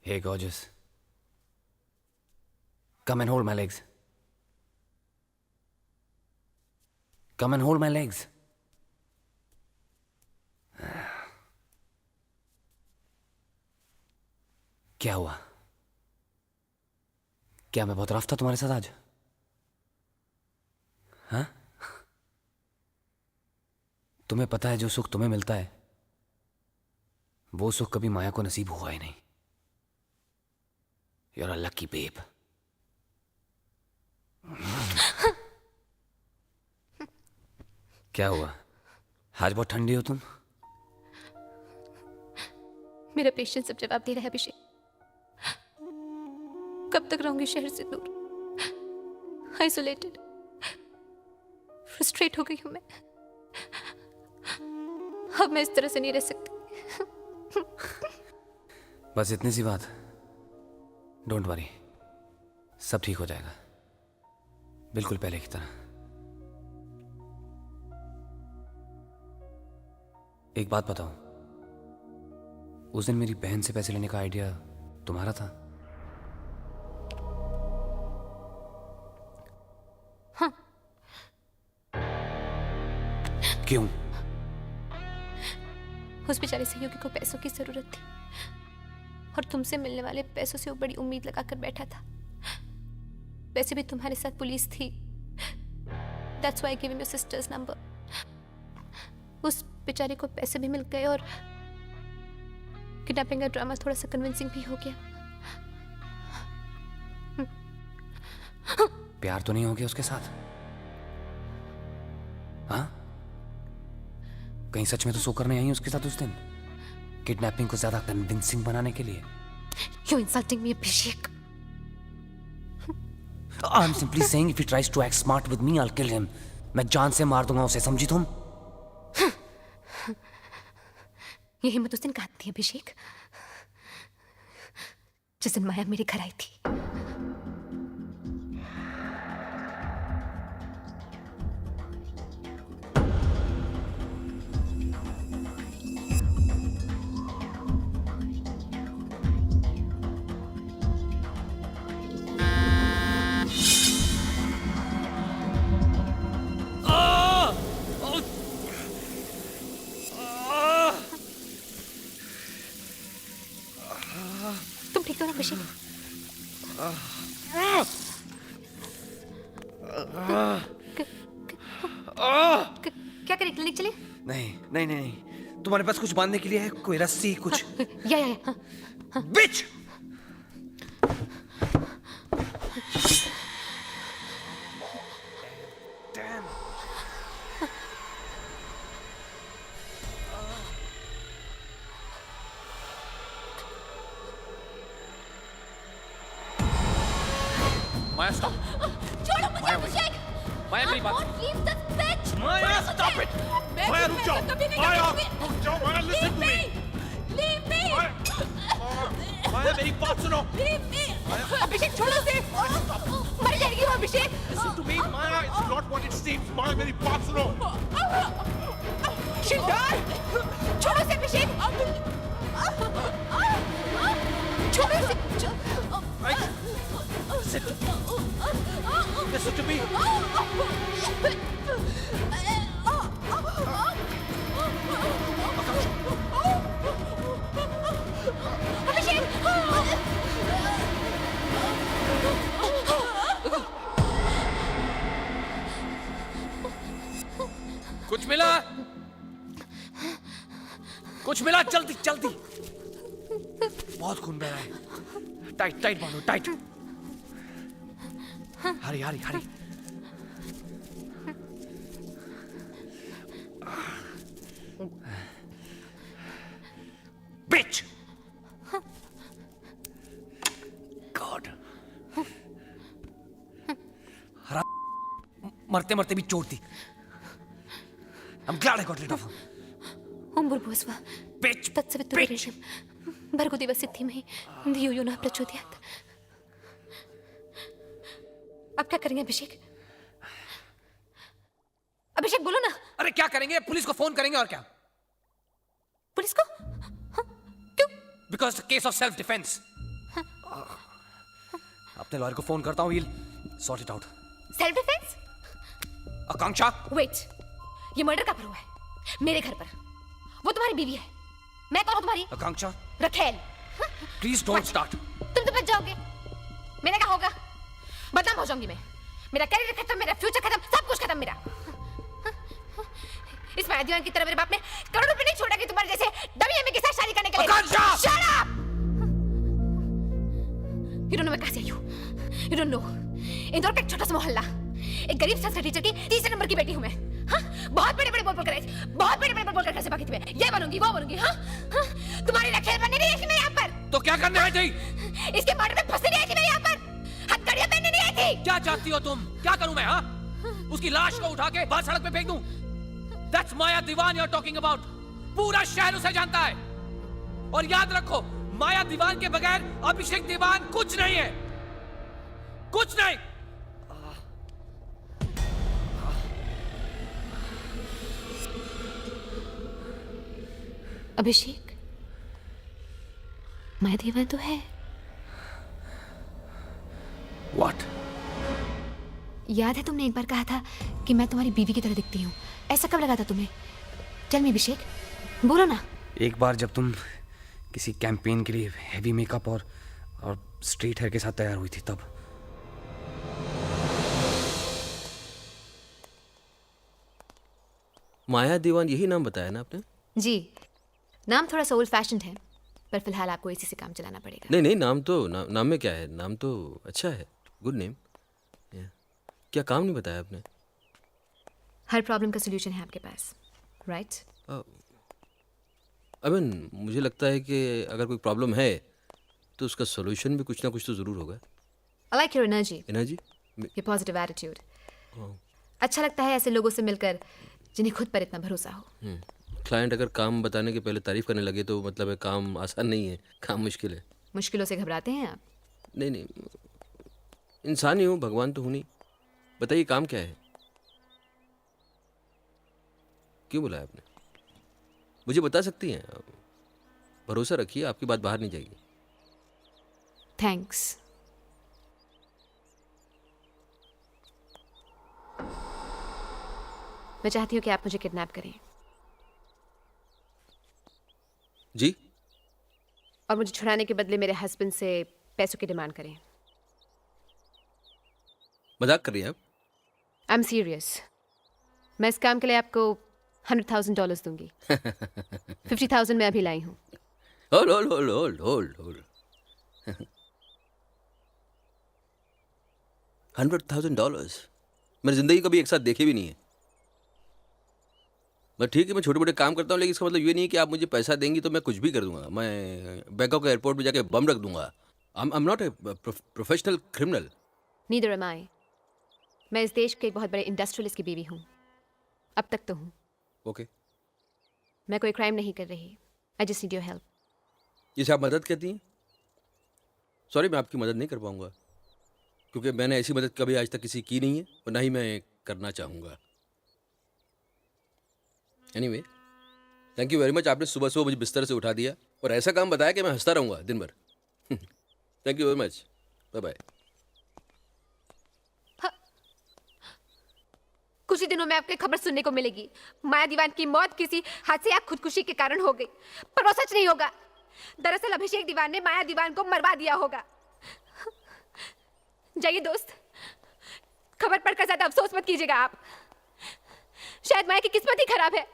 Hey, gorgeous. Come and hold my legs. Come and hold my legs. क्या हुआ? क्या मैं बहुत रफ था तुम्हारे साथ आज? हाँ? तुम्हें पता है जो सुख तुम्हें मिलता है वो सुख कभी माया को नसीब हुआ ही नहीं. You're a lucky babe. क्या हुआ? आज बहुत ठंडी हो तुम. मेरा पेशेंस अब जवाब दे रहा है अभिषेक. कब तक रहूंगी शहर से दूर, आइसोलेटेड, फ्रस्ट्रेट हो गई हूं मैं. अब मैं इस तरह से नहीं रह सकती. बस इतनी सी बात. डोंट वरी, सब ठीक हो जाएगा, बिल्कुल पहले की तरह. एक बात बताओ, उस दिन मेरी बहन से पैसे लेने का आइडिया तुम्हारा था? हाँ. क्यों? उस बेचारे सहयोगी को पैसों की जरूरत थी और तुमसे मिलने वाले पैसों से वो बड़ी उम्मीद लगाकर बैठा था. वैसे भी तुम्हारे साथ पुलिस थी. That's why I gave him your sister's number. उस बेचारे को पैसे भी मिल गए और किडनैपिंग का ड्रामा थोड़ा सा कन्विंसिंग भी हो गया. प्यार तो नहीं हो गया उसके साथ? हाँ? कहीं सच में तो सो करने आई उसके साथ उस दिन, किडनैपिंग को ज्यादा कन्विंसिंग बनाने के लिए? You're insulting me, Abhishek. I'm simply saying if he tries to act smart with me, I'll kill him. मैं जान से मार दूंगा उसे, समझी तुम? ये हिम्मत उस दिन कहाँ थी अभिषेक, जिस दिन माया मेरे घर आई थी. तुम ठीक हो ना अभिषेक? क्या करें, क्लिनिक चले? नहीं नहीं नहीं नहीं, तुम्हारे पास कुछ बांधने के लिए है? कोई रस्सी कुछ? या. बिच! माया स्टॉप! छोड़ो मुझे अभिषेक! माया मेरी बात! Don't leave this bitch! Maya stop it! माया रुक जाओ! माया रुक जाओ! माया listen to me! Leave me! माया मेरी बात सुनो! Leave me! अभिषेक छोड़ो उसे! मर जाएगी वो अभिषेक! Listen to me, Maya! It's not what it seems. माया मेरी बात सुनो! She'll die! छोड़ो उसे अभिषेक! छोड़ो उसे! Listen to me! कुछ मिला? कुछ मिला? जल्दी जल्दी! बहुत खून बह रहा है. टाइट टाइट बांधो, tight. Hurry hurry hurry. Bitch! God! मरते मरते भी चोट दी. I'm glad I got rid of him. उम्बुर्भुवस्व Bitch! तत्सवितुर्वरेण्यं भर्गो देवस्य धीमहि धियो यो नः प्रचोदयात्. अब क्या करेंगे अभिषेक? अभिषेक बोलो ना. अरे क्या करेंगे? पुलिस को फोन करेंगे और क्या? पुलिस को? हाँ? क्यों? Because the case of self defense. अपने लॉयर को फोन करता हूँ, he'll sort it out. Self defence? Akanksha, wait, ये मर्डर कब हुआ है? मेरे घर पर। वो तुम्हारी बीवी है। मैं कौन हूँ तुम्हारी? आकांक्षा, रखेल। please don't start. तुम तो बच जाओगे। मेरा क्या होगा? बदनाम हो जाऊंगी मैं। मेरा करियर खत्म, मेरा फ्यूचर खत्म, सब कुछ खत्म मेरा। इस माया दीवान की तरह मेरे बाप ने करोड़ों रुपए नहीं छोड़ा कि तुम्हारे जैसे डमी एमए के साथ शादी करने के लिए। आकांक्षा! Shut up! You don't know मैं कहाँ से आई हूँ। You don't know. इंदौर का एक छोटा सा मोहल्ला, एक गरीब संस्कृत टीचर की तीसरे नंबर की बेटी हूँ मैं। हाँ? बहुत बड़े बड़े बोल कर बहुत बड़े बड़े बोल कर घर से भागी थी मैं। ये बनूंगी, वो बनूंगी। हाँ? तुम्हारी रखेल बनने नहीं आई थी मैं यहाँ पर। तो क्या करने आई थी? इसके मर्डर में फंसने नहीं आई थी मैं यहाँ पर। हथकड़ियाँ पहनने नहीं आई थी। क्या चाहती हो तुम? क्या करूं मैं? हाँ? उसकी लाश को उठा के बाहर सड़क पे फेंक दूं? That's Maya Diwan you're talking about. पूरा शहर उसे जानता है। और याद रखो, माया दीवान के बगैर अभिषेक दीवान कुछ नहीं है, कुछ नहीं। अभिषेक, माया दीवान तो है। What? याद है तुमने एक बार कहा था कि मैं तुम्हारी बीवी की तरह दिखती हूँ। ऐसा कब लगा था तुम्हें? टेल मी अभिषेक, बोलो ना। एक बार जब तुम किसी कैंपेन के लिए हेवी मेकअप और स्ट्रेट हेयर के साथ तैयार हुई थी तब। माया दीवान, यही नाम बताया ना आपने? जी, नाम थोड़ा सा ओल्ड फैशन्ड है, पर फिलहाल आपको इसी से काम चलाना पड़ेगा। नहीं नहीं, नाम तो नाम में क्या है, नाम तो अच्छा है, गुड नेम। क्या काम नहीं बताया आपने? हर प्रॉब्लम का सोल्यूशन है आपके पास, राइट? अबन मुझे लगता है कि अगर कोई प्रॉब्लम है तो उसका सोल्यूशन भी कुछ ना कुछ तो ज़रूर होगा। I like your energy, energy? Your positive attitude. अच्छा लगता है ऐसे लोगों से मिलकर जिन्हें खुद पर इतना भरोसा हो। क्लाइंट अगर काम बताने के पहले तारीफ करने लगे तो मतलब है काम आसान नहीं है, काम मुश्किल है। मुश्किलों से घबराते हैं आप? नहीं नहीं, इंसान ही हूँ, भगवान तो हूँ नहीं। बताइए काम क्या है? क्यों बुलाया आपने? मुझे बता सकती हैं? भरोसा रखिए, आपकी बात बाहर नहीं जाएगी। थैंक्स। मैं चाहती हूँ कि आप मुझे किडनैप करें जी? और मुझे छुड़ाने के बदले मेरे हस्बैंड से पैसों की डिमांड करें। मजाक कर रही हैं आप? I am serious. मैं इस काम के लिए आपको $100,000 दूंगी। 50,000 मैं अभी लाई हूँ। होल्ड। $100,000 मैंने जिंदगी कभी एक साथ देखे भी नहीं है। बट ठीक है, मैं छोटे मोटे काम करता हूँ, लेकिन इसका मतलब ये नहीं है कि आप मुझे पैसा देंगी तो मैं कुछ भी कर दूंगा। मैं बैंकॉक एयरपोर्ट में जाके बम रख दूंगा। I am not a professional criminal. Neither am I. मैं इस देश के एक बहुत बड़े इंडस्ट्रियलिस्ट की बीवी हूँ, अब तक तो हूँ। ओके, मैं कोई क्राइम नहीं कर रही। I just need your help. जिसे आप मदद कहती हैं? सॉरी, मैं आपकी मदद नहीं कर पाऊंगा, क्योंकि मैंने ऐसी मदद कभी आज तक किसी की नहीं है और ना ही मैं करना चाहूँगा। Anyway, thank you very much. आपने सुबह सुबह मुझे बिस्तर से उठा दिया और ऐसा काम बताया कि मैं हंसता रहूँगा दिन भर। Thank you very much, bye bye. कुछ ही दिनों में आपको खबर सुनने को मिलेगी, माया दीवान की मौत किसी हादसे या खुदकुशी के कारण हो गई, पर वो सच नहीं होगा। दरअसल अभिषेक दीवान ने माया दीवान को मरवा दिया होगा। जाइए दोस्त, खबर पढ़कर ज्यादा अफसोस मत कीजिएगा आप। शायद माया की किस्मत ही खराब है।